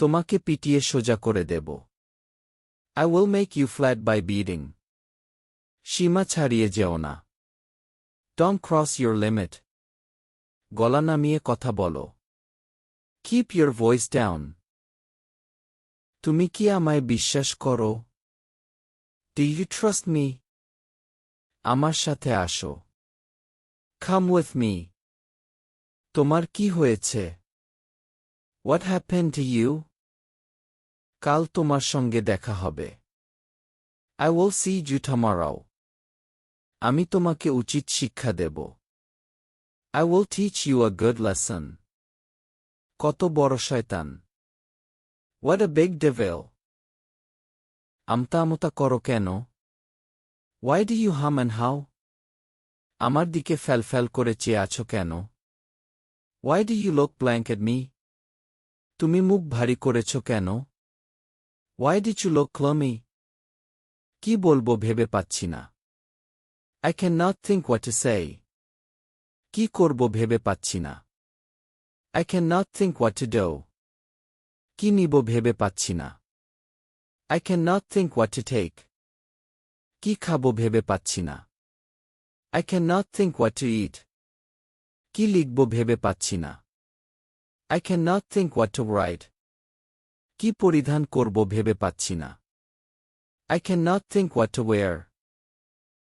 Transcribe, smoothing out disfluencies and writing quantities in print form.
তোমাকে পিটিয়ে সোজা করে দেব। I will make you flat by beating. সীমা ছাড়িয়ে যেও না। Don't cross your limit. গলা নামিয়ে কথা বলো। Keep your voice down. তুমি কি আমায় বিশ্বাস করো? Do you trust me? আমার সাথে আসো। Come with me. তোমার কি হয়েছে? What happened to you? কাল তোমার সঙ্গে দেখা হবে। I will see you tomorrow. আমি তোমাকে উচিত শিক্ষা দেব। I will teach you a good lesson. কত বড় শয়তান! What a big devil! আমতা করো কেন? Why do you hum and haw? আমার দিকে ফ্যালফ্যাল করে চেয়ে আছো কেন? Why do you look blank at me? তুমি মুখ ভারী করেছ কেন? Why did you look gloomy? কি বলবো ভেবে পাচ্ছি না। I cannot think what to say. কি করব ভেবে পাচ্ছি না। I cannot think what to do. কি নিব ভেবে পাচ্ছি না। I cannot think what to take. কি খাবো ভেবে পাচ্ছি না। I cannot think what to eat. কি লিখব ভেবে পাচ্ছি না। I cannot think what to write. কি পরিধান করব ভেবে পাচ্ছি না। I cannot think what to wear.